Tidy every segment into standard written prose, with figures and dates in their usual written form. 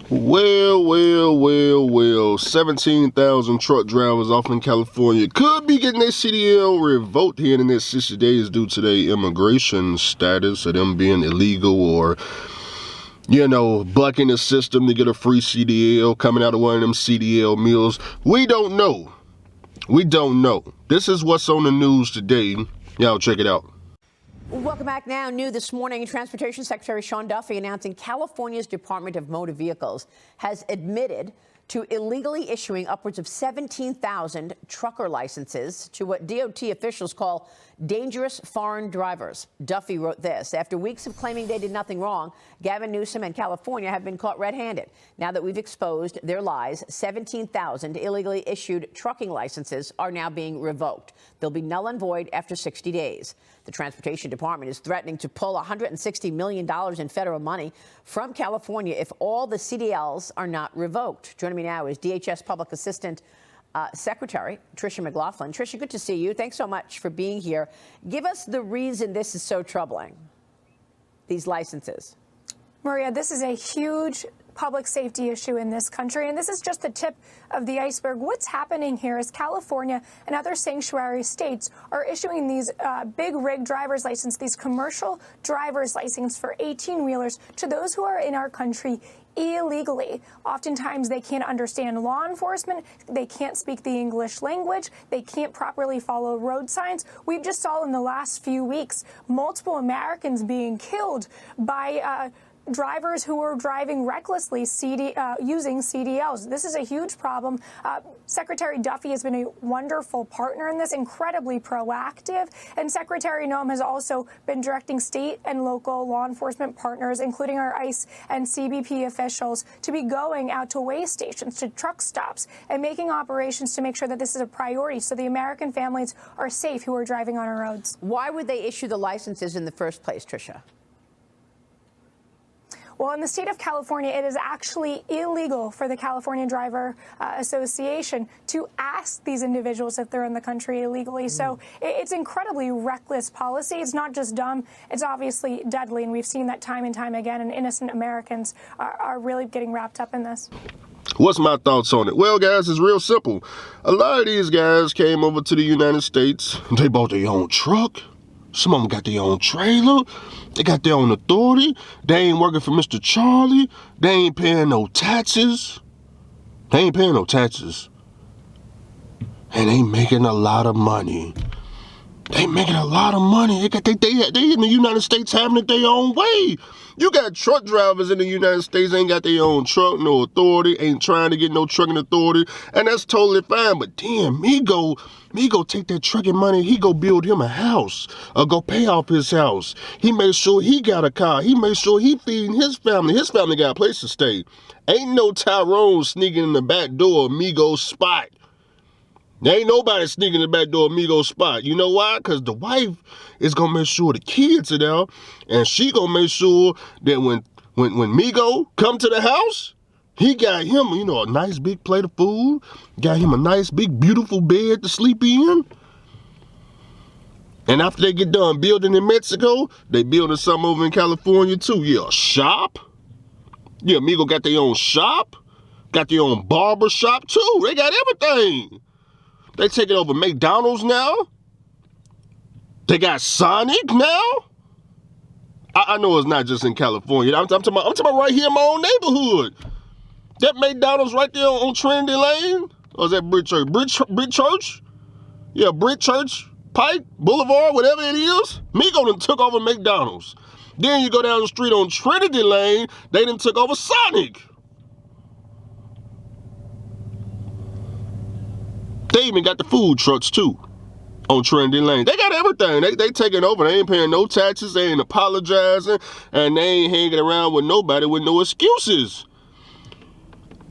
Well. 17,000 truck drivers off in California could be getting their CDL revoked here in the next 60 days due to their immigration status of them being illegal or, bucking the system to get a free CDL coming out of one of them CDL mills. We don't know. This is what's on the news today. Y'all check it out. Welcome back now. New this morning, Transportation Secretary Sean Duffy announcing California's Department of Motor Vehicles has admitted to illegally issuing upwards of 17,000 trucker licenses to what DOT officials call dangerous foreign drivers. Duffy wrote this: after weeks of claiming they did nothing wrong, Gavin Newsom and California have been caught red-handed. Now that we've exposed their lies, 17,000 illegally issued trucking licenses are now being revoked. They'll be null and void after 60 days. The Transportation Department is threatening to pull $160 million in federal money from California if all the CDLs are not revoked. Joining me now is DHS Public Assistant Secretary Tricia McLaughlin. Tricia, good to see you. Thanks so much for being here. Give us the reason this is so troubling, these licenses. Maria, this is a huge public safety issue in this country, and this is just the tip of the iceberg. What's happening here is California and other sanctuary states are issuing these big rig driver's license, these commercial driver's license for 18-wheelers to those who are in our country illegally. Oftentimes they can't understand law enforcement, they can't speak the English language, they can't properly follow road signs. We've just saw in the last few weeks multiple Americans being killed by drivers who are driving recklessly using CDLs. This is a huge problem. Secretary Duffy has been a wonderful partner in this, incredibly proactive, and Secretary Noem has also been directing state and local law enforcement partners, including our ICE and CBP officials, to be going out to weigh stations, to truck stops, and making operations to make sure that this is a priority so the American families are safe who are driving on our roads. Why would they issue the licenses in the first place, Tricia? Well, in the state of California, it is actually illegal for the California Driver Association to ask these individuals if they're in the country illegally. So it's incredibly reckless policy. It's not just dumb, it's obviously deadly. And we've seen that time and time again. And innocent Americans are really getting wrapped up in this. What's my thoughts on it? Well, guys, it's real simple. A lot of these guys came over to the United States. They bought their own truck. Some of them got their own trailer. They got their own authority. They ain't working for Mr. Charlie. They ain't paying no taxes. And they making a lot of money. They in the United States having it their own way. You got truck drivers in the United States ain't got their own truck, no authority, ain't trying to get no trucking authority, and that's totally fine. But damn, he go take that trucking money, he go build him a house, or go pay off his house. He made sure he got a car. He made sure he feeding his family. His family got a place to stay. Ain't no Tyrone sneaking in the back door of Migo's spot. There ain't nobody sneaking in the back door of Migo's spot. You know why? Because the wife is going to make sure the kids are there, and she going to make sure that when Migo come to the house, he got him, a nice big plate of food, got him a nice big beautiful bed to sleep in. And after they get done building in Mexico, they building something over in California too. Yeah, a shop. Yeah, Migo got their own shop, got their own barber shop too. They got everything. They taking over McDonald's now. They got Sonic now. I know it's not just in California. I'm talking about right here in my own neighborhood. That McDonald's right there on Trinity Lane. Or is that Brick Church? Brick Church? Yeah, Brick Church, Pike, Boulevard, whatever it is. Migo done took over McDonald's. Then you go down the street on Trinity Lane, they done took over Sonic. They even got the food trucks too on Trinity Lane. They got everything. They taking over. They ain't paying no taxes. They ain't apologizing. And they ain't hanging around with nobody with no excuses.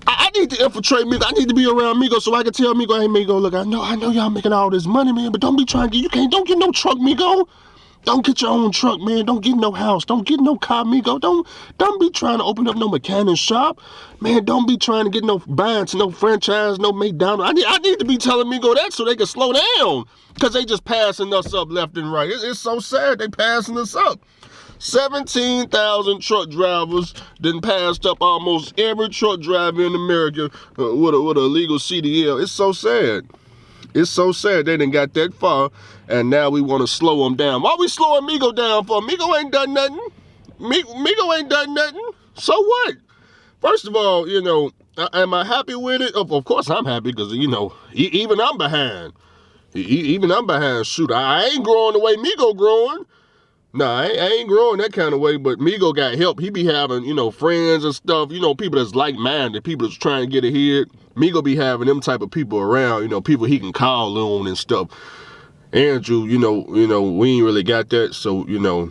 I need to infiltrate Migo. I need to be around Migo so I can tell Migo, hey Migo, look, I know y'all making all this money, man, but don't be trying to don't get no truck, Migo. Don't get your own truck, man. Don't get no house. Don't get no car, Migo. Don't be trying to open up no mechanic shop. Man, don't be trying to get no bands, no franchise, no McDonald's. I need to be telling Migo that so they can slow down. Because they just passing us up left and right. It's so sad they passing us up. 17,000 truck drivers then passed up almost every truck driver in America with a illegal CDL. It's so sad. It's so sad they done got that far, and now we want to slow them down. Why we slowing Migo down for? Migo ain't done nothing. Migo ain't done nothing. So what? First of all, you know, am I happy with it? Of course I'm happy because, you know, even I'm behind. Even I'm behind. Shoot, I ain't growing the way Migo growing. Nah, I ain't growing that kind of way, but Migo got help. He be having, you know, friends and stuff, you know, people that's like-minded, people that's trying to get ahead. Migo be having them type of people around, you know, people he can call on and stuff. Andrew, you know, we ain't really got that, so, you know,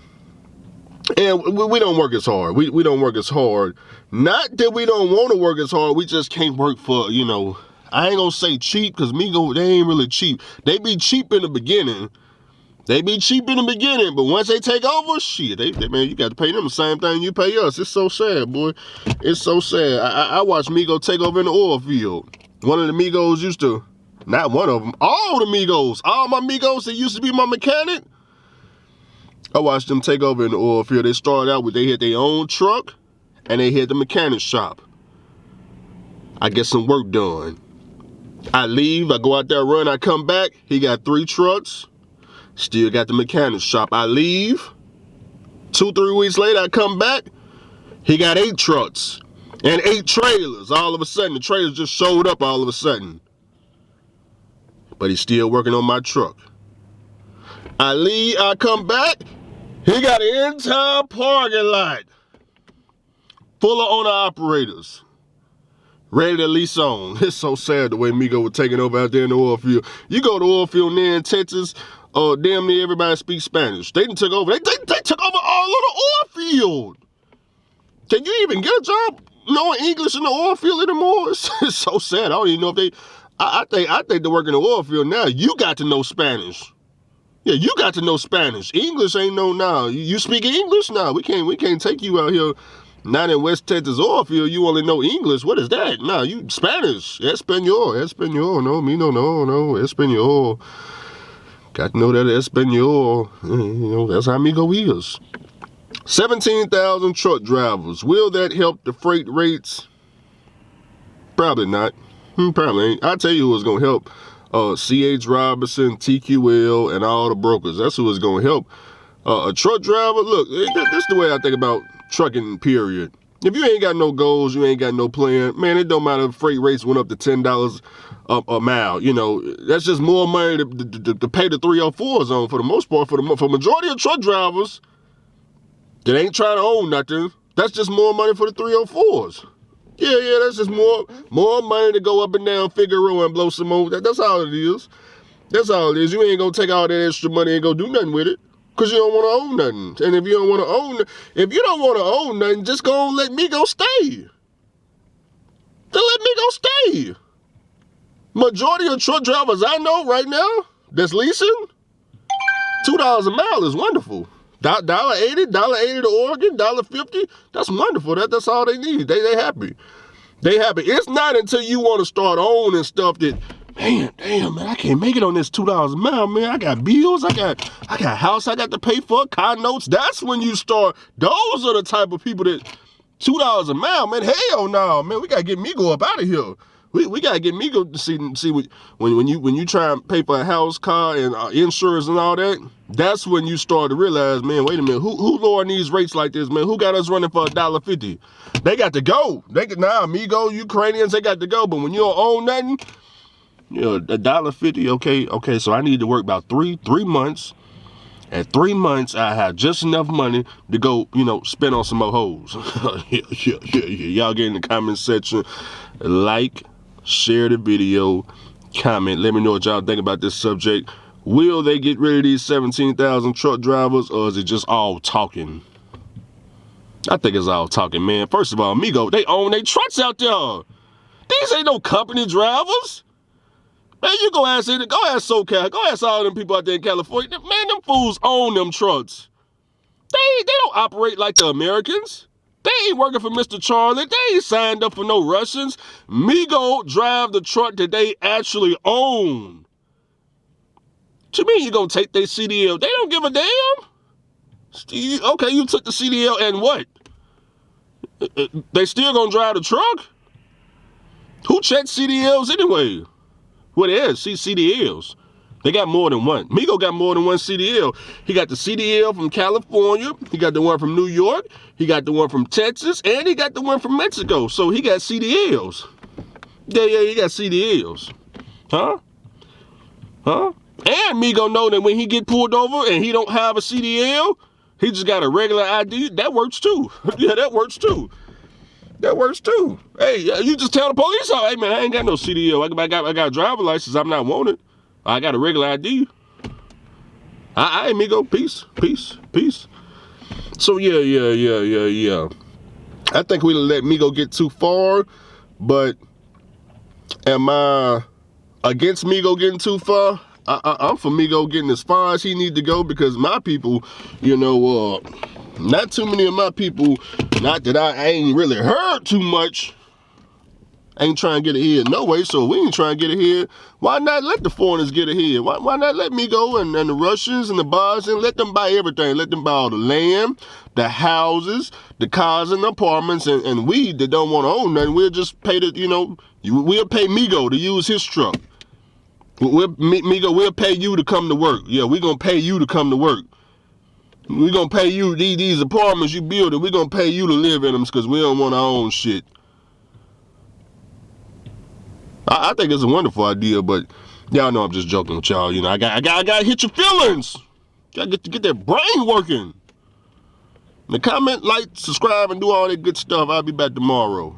and we don't work as hard. We don't work as hard. Not that we don't want to work as hard, we just can't work for, you know, I ain't gonna say cheap, because Migo, they ain't really cheap. They be cheap in the beginning. They be cheap in the beginning, but once they take over, shit, man, you got to pay them the same thing you pay us. It's so sad, boy. It's so sad. I watched Migo take over in the oil field. One of the Migos used to, not one of them, all the Migos, all my Migos that used to be my mechanic, I watched them take over in the oil field. They started out with, they had their own truck, and they had the mechanic shop. I get some work done. I leave, I go out there, run, I come back, he got 3 trucks. Still got the mechanic shop. I leave. 2-3 weeks later, I come back. He got 8 trucks and 8 trailers. All of a sudden, the trailers just showed up all of a sudden. But he's still working on my truck. I leave, I come back. He got an entire parking lot full of owner-operators ready to lease on. It's so sad the way Migo was taking over out there in the oil field. You go to oil field near in Texas, damn near everybody speaks Spanish. They took over. They took over all of the oil field. Can you even get a job knowing English in the oil field anymore? It's so sad. I don't even know if they. I think they work in the oil field now. You got to know Spanish. Yeah, you got to know Spanish. English ain't no now. You speak English now. We can't take you out here. Not in West Texas oil field. You only know English. What is that? No, you Spanish. Espanol. No, me no. Espanol. Got to know that Espanol. You know, that's how Migo is. 17,000 truck drivers. Will that help the freight rates? Probably not. Probably ain't. I'll tell you who's going to help. C.H. Robinson, TQL, and all the brokers. That's who is going to help. A truck driver, look, this is the way I think about trucking, period. If you ain't got no goals, you ain't got no plan, man, it don't matter if freight rates went up to $10 a mile. You know, that's just more money to pay the 304s on for the most part. For majority of truck drivers that ain't trying to own nothing, that's just more money for the 304s. Yeah, that's just more money to go up and down Figueroa and blow some more. That's all it is. That's all it is. You ain't gonna take all that extra money and go do nothing with it. Because you don't want to own nothing. And if you don't want to own nothing, just go and let Migo stay. Then let Migo stay. Majority of truck drivers I know right now that's leasing, $2 a mile is wonderful. $1.80 to Oregon, $1.50, that's wonderful. That's all they need. They happy. They happy. It's not until you want to start owning stuff that, damn, man, I can't make it on this $2 a mile, man. I got bills, I got house I got to pay for, car notes. That's when you start. Those are the type of people that $2 a mile, man. Hell no, man. We gotta get Migo up out of here. We gotta get Migo to see when you try and pay for a house, car, and insurance and all that. That's when you start to realize, man, wait a minute, who lowering these rates like this, man? Who got us running for $1.50? They got to go. Migo, Ukrainians, they got to go. But when you don't own nothing. You know, $1.50, okay, so I need to work about three months. At 3 months, I have just enough money to go, you know, spend on some more hoes. Yeah. Y'all get in the comment section, like, share the video, comment. Let me know what y'all think about this subject. Will they get rid of these 17,000 truck drivers, or is it just all talking? I think it's all talking, man. First of all, Migo, they own their trucks out there. These ain't no company drivers. Man, you go ask SoCal, go ask all them people out there in California. Man, them fools own them trucks. They don't operate like the Americans. They ain't working for Mr. Charlie. They ain't signed up for no Russians. Migo drive the truck that they actually own. What you mean you gonna take their CDL? They don't give a damn. Okay, you took the CDL and what? They still gonna drive the truck? Who checks CDLs anyway? Well, it is CDLs. They got more than one. Migo got more than one CDL. He got the CDL from California. He got the one from New York. He got the one from Texas. And he got the one from Mexico. So he got CDLs. Yeah, he got CDLs. Huh? And Migo know that when he get pulled over and he don't have a CDL, he just got a regular ID. That works too. Yeah, that works too. That works too. Hey, you just tell the police, hey man, I ain't got no CDL. I got a driver license. I'm not wanted. I got a regular ID. All right, Migo. Peace. So yeah. I think we let Migo get too far, but am I against Migo getting too far? I'm for Migo getting as far as he need to go, because my people, not too many of my people, not that I ain't really heard too much, ain't trying to get ahead no way. So we ain't trying to get ahead. Why not let the foreigners get ahead? Why not let Migo and the Russians and the bars and let them buy everything? Let them buy all the land, the houses, the cars and the apartments, and we that don't want to own nothing, we'll just pay we'll pay Migo to use his truck. Migo, we'll pay you to come to work. Yeah, we're going to pay you to come to work. We're going to pay you these apartments you build, and we're going to pay you to live in them because we don't want our own shit. I think it's a wonderful idea, but y'all know I'm just joking with y'all. I got to hit your feelings. Got to get that brain working. The comment, like, subscribe, and do all that good stuff. I'll be back tomorrow.